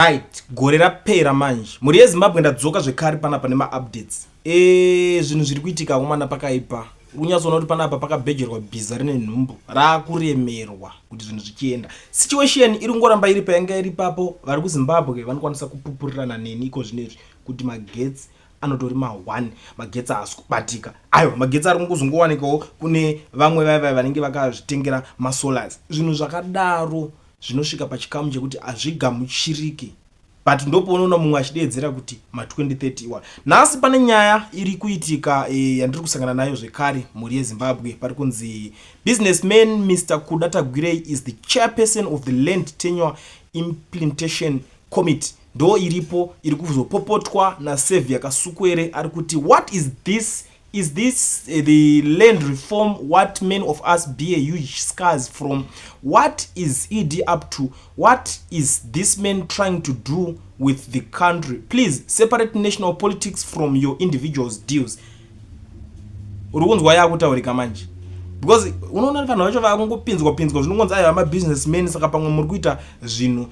Right, gore rapera manje. Muri yeZimbabwe ndadzoka zvekare panapa nema-updates. Zvinhu zviri kuitika kumana pakaipa. Unyatsoona kuti panapa pakabhejerwa bhiza rine nhumbu rakuremerwa kuti zvinhu zvichienda. Situation iri ngoramba iri payanga iri papo. Vari kuZimbabwe vanokwanisa kupupurirana neniko zvinezvi kuti magetsi anotori ma1 magetsi haasi kubatika. Aiwa, magetsi ari kungozongowanikawo kune vamwe vaya vanenge vakazvitengera masolars. Zvinhu zvakadaro zvinosvika pachikamu chekuti hazvigamuchiriki, but ndopoona mumwe achidedzera kuti ma2031 nhasi pane nyaya iri kuitika yandiri kusangana nayo zvekare muri yeZimbabwe. Pari kunzi businessman Mr. Kudatagwirei is the chairperson of the Land Tenure Implementation Committee. Ndo iripo iri kuzopopotwa naSevia Kasukwere ari kuti what is this? Is this the land reform? What many of us bear huge scars from? What is ED up to? What is this man trying to do with the country? Please separate national politics from your individual's deals. Urukunzwa yakutaurika manje. Because unoona vanhu vacho vakungopinzwa zvinongonzi ayo ama-businessmen, saka pamwe muri kuita zvinhu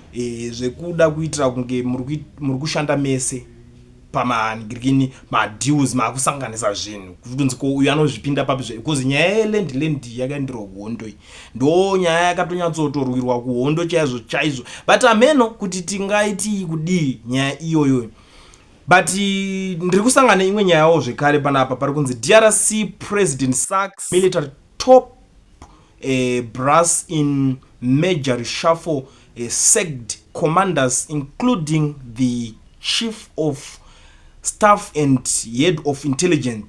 zvekuda kuitira kunge muri kushanda mese pamanigirikini madeals makusanganisa zvinhu kutunzi ko uyu anozvipinda papi zve because nyaya yeland yakaenderwa kuhondo iyi ndo nyaya yakatonyatsotorwirwa kuhondo chaizvo but ameno kuti tingaiti kudii nyaya iyoyo. But ndiri kusangana imwe nyayawo zvekare panapa pari kunzi DRC president sacks military top brass in major reshuffle, sacked commanders including the chief of staff and head of intelligence.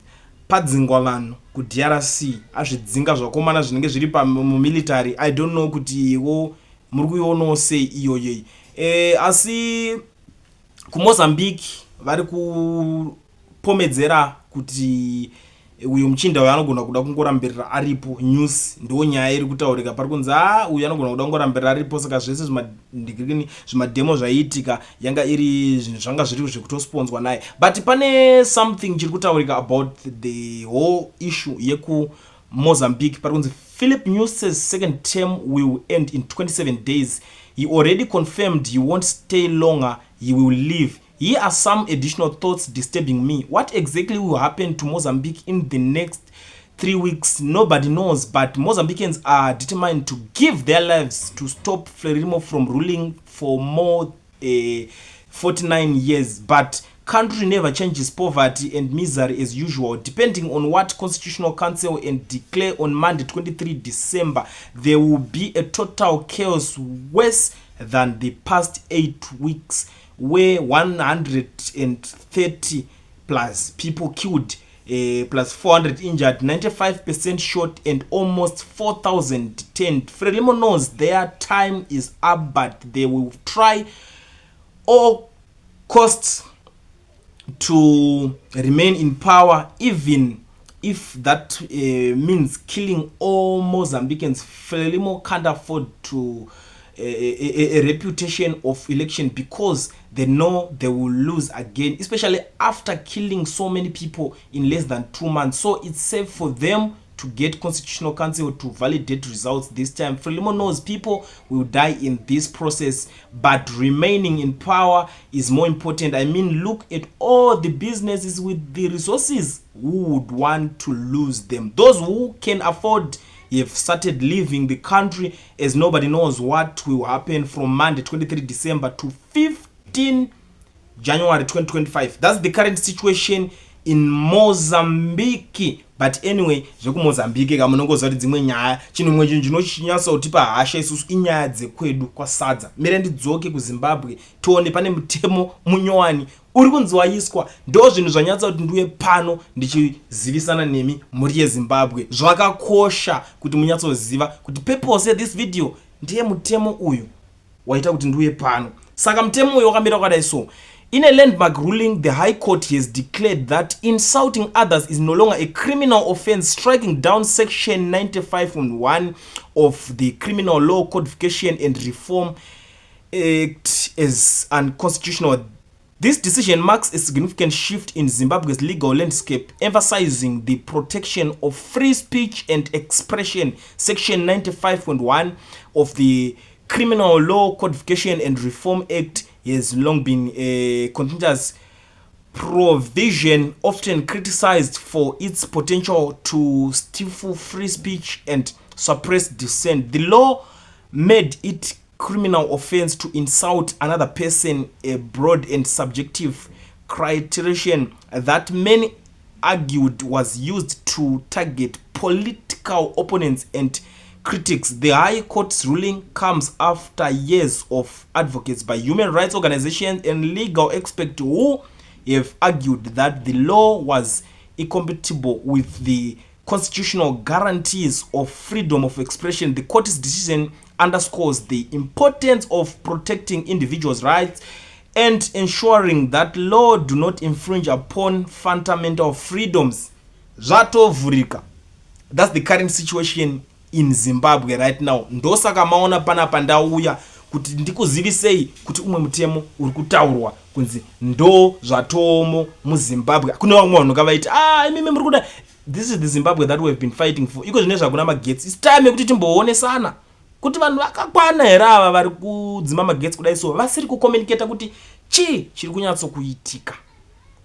Padzingwa vanhu ku DRC azvidzinga zvakomana zvinenge zviri pamilitary. I don't know kuti iwo muri kuionawo sei iyoyo. Asi kuMozambique vari kupomedzera kuti uyo muchinda uyo anogona kuda kungorambirira aripo. News ndo nyaya iri kutaurika pari kunzi uyo anogona kuda kungorambirira aripo, saka zvese zvimademo zvaiitika yanga iri zvinhu zvanga zviri zvekutosponzwa naye. But pane something chiri kutaurika about the whole issue yeku Mozambique. Pari kunzi Philip Nyuse's second term will end in 27 days. He already confirmed he won't stay longer, he will leave. Here are some additional thoughts disturbing me. What exactly will happen to Mozambique in the next 3 weeks? Nobody knows, but Mozambicans are determined to give their lives to stop Frelimo from ruling for more 49 years. But country never changes, poverty and misery as usual. Depending on what Constitutional Council and declare on Monday 23 December, there will be a total chaos worse than the past 8 weeks. Where 130 plus people killed, plus 400 injured, 95% shot, and almost 4,000 detained. Frelimo knows their time is up, but they will try all costs to remain in power, even if that means killing all Mozambicans. Frelimo can't afford to a reputation of election because they know they will lose again, especially after killing so many people in less than 2 months. So it's safe for them to get Constitutional Council to validate results this time. Frelimo knows people will die in this process, but remaining in power is more important. I mean, look at all the businesses with the resources who would want to lose them. Those who can afford have started leaving the country, as nobody knows what will happen from Monday 23 December to 15 January 2025. That's the current situation in Mozambique. But anyway, zveku Mozambique kamunongoziva kuti dzimwe nyaya chinhu chimwe chinhu chinochinyaso kutipa hasha isusu inyaya dzekwedu kwasadza. Mere ndidzoke kuZimbabwe tione pane Mutemo munyowani uri kunzi Waiswa. Ndo zvinhu zvanyatsa kuti ndiuye pano ndichizivisana nemi muri yeZimbabwe. Zvakakosha kuti munyatsoziva kuti purpose this video ndiye Mutemo uyu waita kuti ndiuye pano. Saka Mutemo uyu wakamira kwakadai so. In a landmark ruling, the High Court has declared that insulting others is no longer a criminal offense, striking down Section 95(1) of the Criminal Law Codification and Reform Act as unconstitutional. This decision marks a significant shift in Zimbabwe's legal landscape, emphasizing the protection of free speech and expression. Section 95(1) of the Criminal Law Codification and Reform Act has long been a contentious provision, often criticized for its potential to stifle free speech and suppress dissent. The law made it criminal offense to insult another person, a broad and subjective criterion that many argued was used to target political opponents and critics. The High Court's ruling comes after years of advocates by human rights organizations and legal experts who have argued that the law was incompatible with the constitutional guarantees of freedom of expression. The court's decision underscores the importance of protecting individuals' rights and ensuring that law do not infringe upon fundamental freedoms. Zvatovhurika. That's the current situation in Zimbabwe right now. Ndosaka maona panapa ndauya kuti ndikuzivisei kuti umwe mutemo uri kutaurwa kunzi ndo zvatomo muZimbabwe. Kune vamwe vanhu kavaiti imimi muri kuda. This is the Zimbabwe that we have been fighting for. Iko zvine zvakuna magetsi. It's time yekuti timboonesana kuti vanhu vakakwana here ava vari kudzima magetsi kudai so vasiri kucommunicata kuti chiri kunyatsokuitika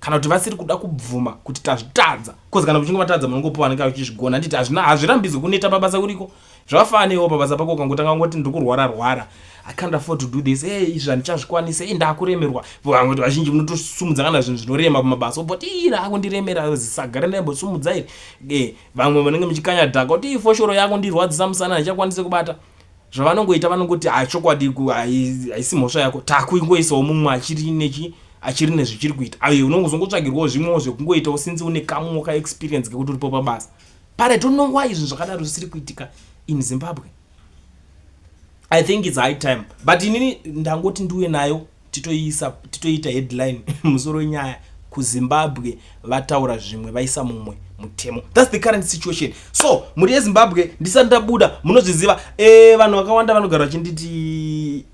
kana kuti vasiri kuda kubvuma kuti tazvitadza kozi kana kuchinge vatadza munongopiwa vanenge vachizvigona nditi hazvirambidzwi kuneta pabasa kuriko zvavafanewo pabasa pako ukangotanga ngoti ndiri kurwara I can't afford to do this. Izvi handichazvikwanisa. Ndakuremerwa. Vamwe vazhinji munotosumudza kana zvinhu zvinorema pamabasa. But akundiremera zisagara ndaimbosumudza iri. Vamwe vanenge muchikanya dhaka kuti foshoro yako ndirwadzisa musana ndichakwanise kubata. Zvavanongoita vanongoti chokwadi haisi mhosva yako. Takuingoisawo mumwe achiri nezvichiri kuita. Ayo unongozongotsvagirwawo zvimwewo zvekungoitawo since une kamwe ka experience kekuti uripo pabasa. Pare tonongwa izvi zvakadaro zvisiri kuitika in Zimbabwe. I think it's high time. But inini ndangoti ndiuye nayo titoita headline musoro nyaya kuZimbabwe vataura zvimwe vaisa mumwe Mutemo. That's the current situation. So muri yeZimbabwe ndisandabuda munozviziva vanhu vakawanda vanogara vachinditi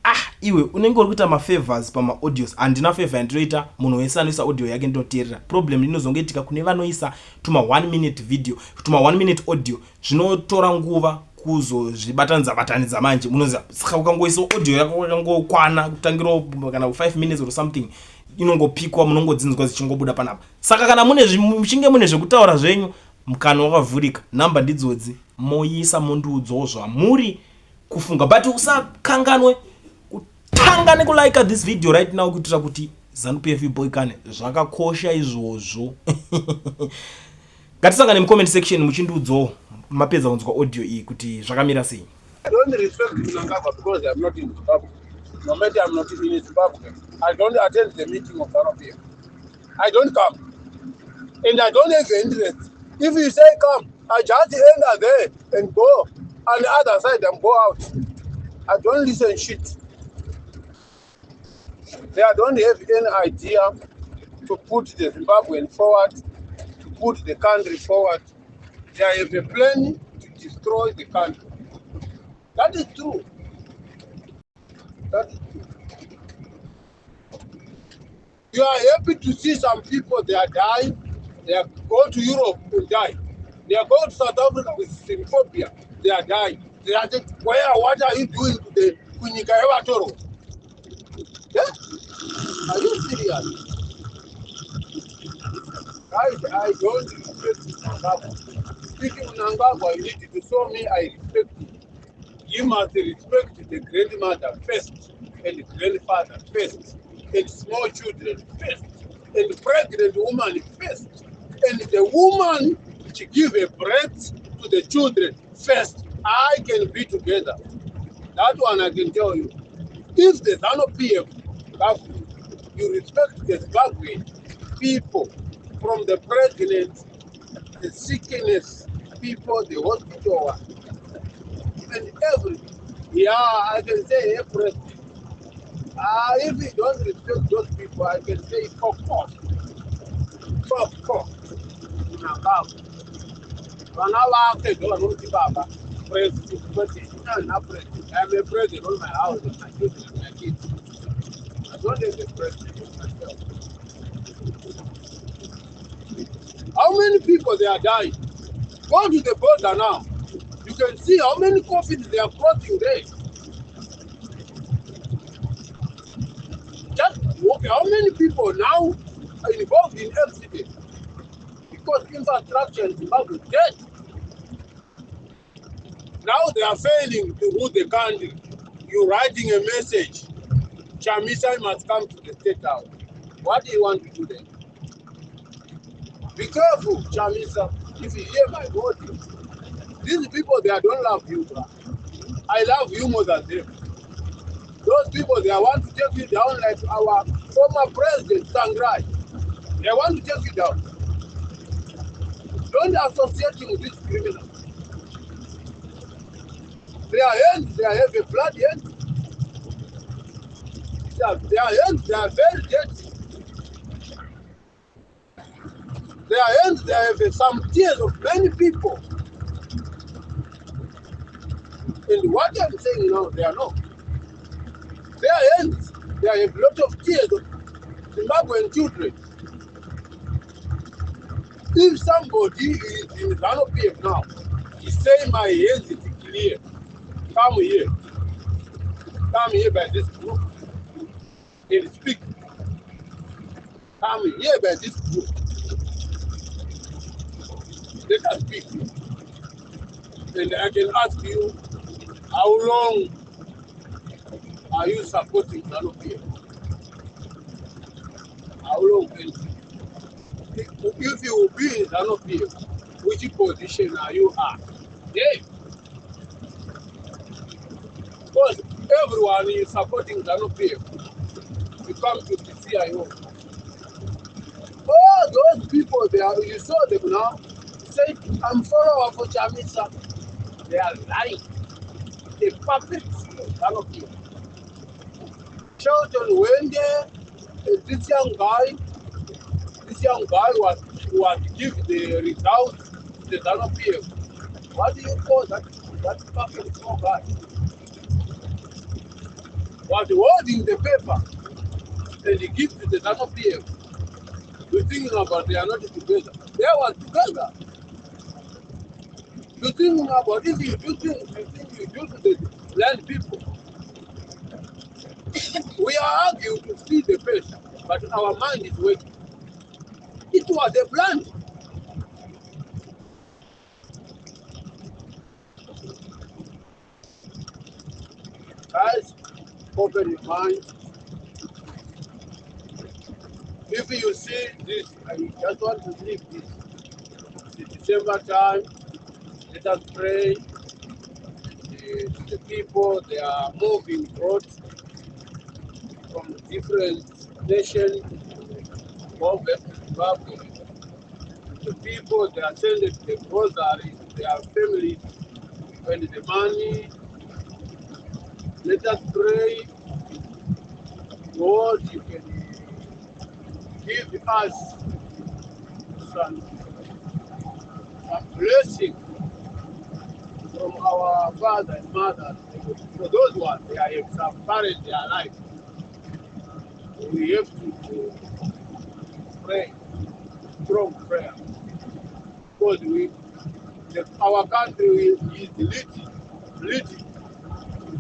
iwe unenge uri kuita mafavors pama audios. Handina favor yandinoita munhu wese anoisa audio yake ndoteerera. Problem inozongoitika kune vanoisa tuma 1 minute video tuma 1 minute audio zvinotora nguva kuzozvibatanidza manje munoziva saka ukangoisa audio yako yakangokwana kutangira kana 5 minutes or something inongopikwa munongodzinzwa zichingobuda panapa. Saka kana muchinge mune zvekutaura zvenyu mukana wakavhurika namba ndidzodzi moisa mondiudzawo zvamuri kufunga but usakanganwe kutanga kulike this video right now kuitira kuti ZANU-PF iboyikane. Zvakakosha izvozvo. Ngatisangane mu comment section muchindiudzawo mapedza kunzwa audio iyi kuti zvakamira sei. I don't respect Mnangagwa because I'm not in Zimbabwe. No matter I'm not in Zimbabwe, I don't attend the meeting of ZANU-PF. I don't come. And I don't have the interest. If you say come, I just enter there and go on the other side and go out. I don't listen shit. They don't have any idea to put the Zimbabwean forward, to put the country forward. They have a plan to destroy the country. That is true. That is true. You are happy to see some people, they are dying. They are going to Europe and die. They are going to South Africa with xenophobia. They are dying. They are saying, what are you doing to the Kunyika Toro? Yeah? Are you serious? Guys, I don't respect Mnangagwa. Speaking of Mnangagwa, you need to show me I respect him. You must respect the grandmother first, and the grandfather first, and small children first, and the pregnant woman first, and the woman to give a breath to the children first. I can be together. That one I can tell you. If the ZANU-PF government, you respect the Zimbabwean people, from the president, the sickness people, the hospital one, and everything. Yeah, I can say everything. If you don't respect those people, I can say fuck off. Fuck off. I'm a president on my house and my children and my kids. I don't have the president myself. How many people they are dying? Go to the border now. You can see how many coffins they are crossing there. Okay, how many people now are involved in accidents? Because infrastructure in Zimbabwe is dead. Now they are failing to rule the country. You're writing a message. Chamisa must come to the state house. What do you want to do then? Be careful, Chamisa. If you hear my word, these people, they don't love you, bro. I love you more than them. Those people, they want to take you down like our former president, Sangrai. They want to take you down. Don't associate him with these criminals. Their hands, they have a blood hand. Their hands, they are very dirty. Their hands, they have some tears of many people. And what I'm saying now, they are not. Their hands, they have a lot of tears of Zimbabwean children. If somebody is in ZANU-PF now, he say my hands is clear. Come here. Come here by this group. And speak. Come here by this group. Let us speak. And I can ask you, how long are you supporting ZANU-PF? How long can you? If you will be in ZANU-PF, which position are you at? Yeah. Because everyone is supporting ZANU-PF. You come to the CIO. All those people, you saw them now, say, I'm follower for Chamisa. They are lying. They puppets of ZANU-PF. Children went there, and this young guy was give the results to the ZANU-PF. What do you call that puppet small guy? Was holding the paper and he gives to the ZANU-PF. You're thinking about they are not together. They were together. You're thinking about if you do things, you think you do to the land people. We are arguing to see the face, but our mind is waiting. It was a plan. Guys, open your mind. If you see this, I just want to leave this. It's December time. Let us pray. The people, they are moving abroad from different nations of Zimbabwe. The people, they are sending the groceries to their families and the money. Let us pray. Lord, you can give us some blessing from our father and mother. For those ones, they have some parents, they are alive. We have to pray, strong prayer. Because our country is leading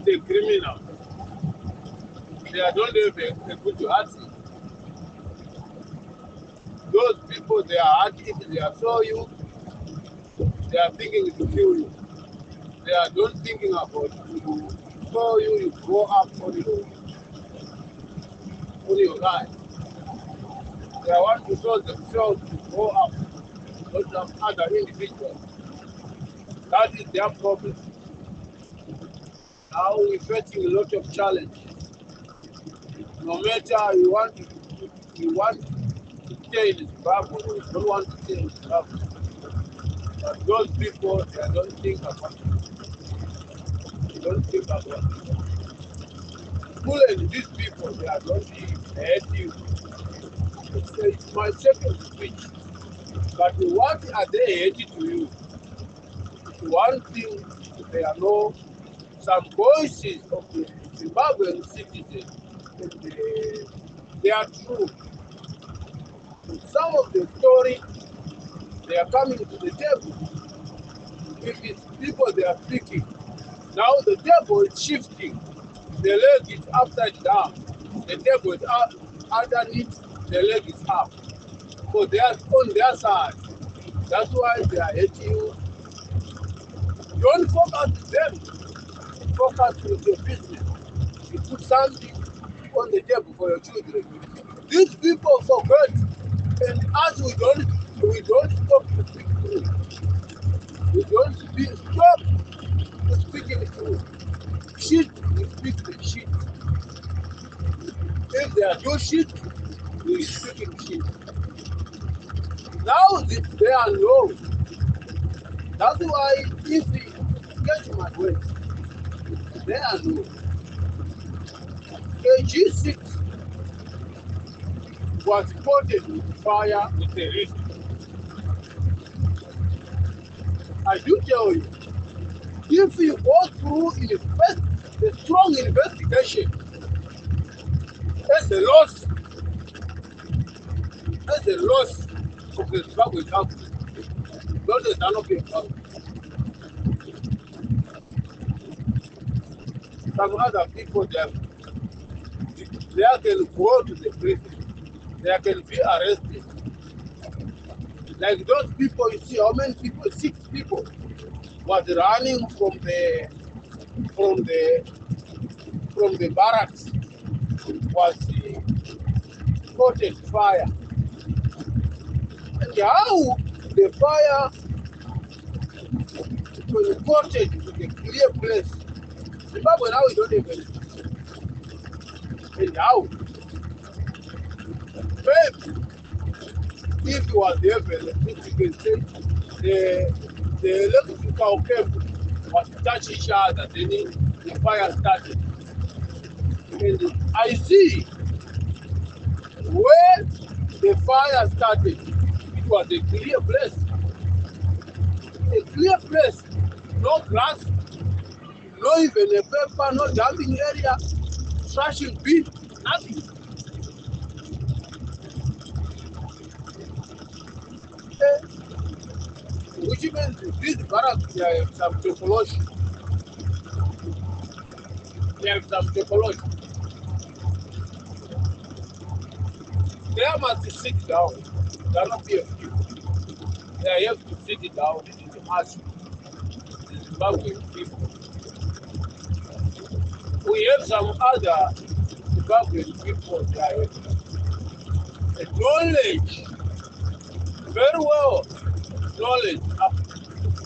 the criminal. They don't have a good heart. Those people, they are active, they are saw you, they are thinking to kill you. They are not thinking about you. So you grow up on your life. They want to show themselves to grow up, not some other individuals. That is their problem. Now we're facing a lot of challenges. No matter you want to stay in Zimbabwe, you don't want to stay in Zimbabwe. But those people, they don't think about it. They don't think about it. Kulliant, these people, they are not hate you. It's my second speech. But what are they hating to you? One thing, there are some voices of the Zimbabwean citizens. They are true. Some of the story, they are coming to the table. If it's people they are speaking, now the table is shifting. The leg is upside down. The table is up. underneath the leg is up. So they are on their side. That's why they are hating you. Don't focus with them. Focus with your business. You put something on the table for your children. These people forget, and as we don't stop to speak truth. We don't stop to speaking truth. Shit, we speak the shit. If they are doing shit, we speaking shit. Now they are low. That's why if we get my way, they are low. A G6 was spotted with fire with a risk. I do tell you, if you go through the strong investigation, that's a loss. That's a loss of the Zimbabwe government. Not the Zimbabwe government. Some other people, they can go to the prison. They can be arrested. Like those people, you see how many people? 6 people was running from the barracks, was spotted fire. And how the fire was reported to the clear place. Zimbabwe now we don't even. And how? Maybe if you was there, you can say the electrical cable was touching each other, then the fire started. And I see where the fire started, it was a clear place. A clear place, no grass, no even a paper, no dumping area, trashing bin, nothing. Which means this barracks, they have some topology. They have some topology. They must sit down. They cannot be a few. They have to sit down and ask the Zimbabwean people. We have some other Zimbabwean people that have knowledge, very well knowledge.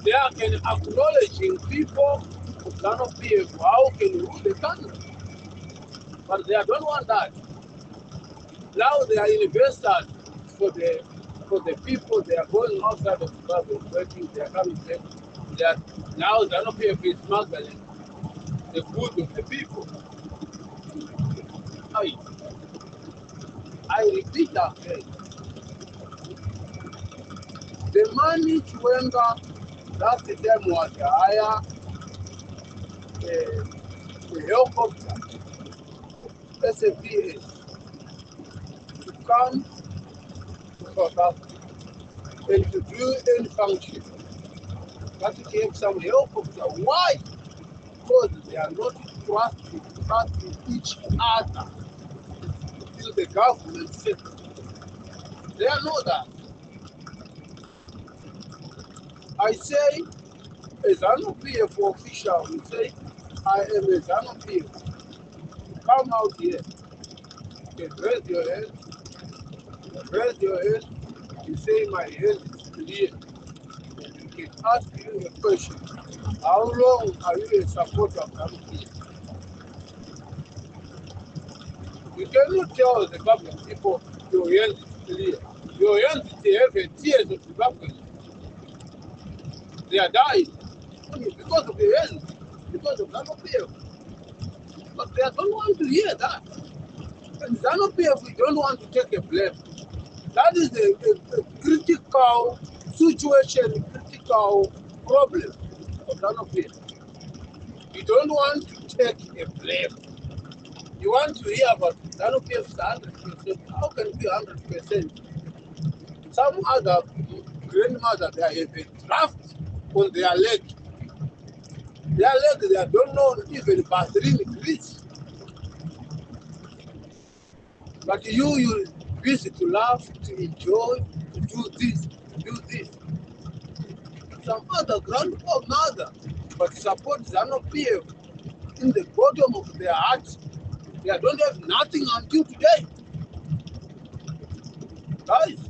They can acknowledging people who cannot be able, how can rule the country. But they don't want that. Now they are investors for the people. They are going outside of Zimbabwe working. They are coming back. Now they are not able to smuggling the food of the people. I repeat again. The money Chiwenga last time was to hire a helicopter, SFDA, to come to South Africa and to do any function. But to have some helicopter. Why? Because they are not trusting each other till the government sector. They know that. I say, as an PF official, we say, I am a ZANU PF. Come out here. You can raise your hand. Raise your hand. You say, my hand is clear. You can ask you a question. How long are you a supporter of ZANU PF? You cannot tell the Zimbabwean people your hand is clear. Your hand is have tears of Zimbabweans. They are dying because of the end, because of ZANU-PF. But they don't want to hear that. And ZANU-PF, we don't want to take a blame. That is a critical situation, critical problem of ZANU-PF. You don't want to take a blame. You want to hear about ZANU-PF 100%. How can it be 100%? Some other grandmother, they have a draft on their leg. Their leg, they don't know even bathroom grease. But you busy to laugh, to enjoy, to do this, to do this. Some other grandmother, but support ZANU-PF in the bottom of their hearts. They don't have nothing until today. Guys,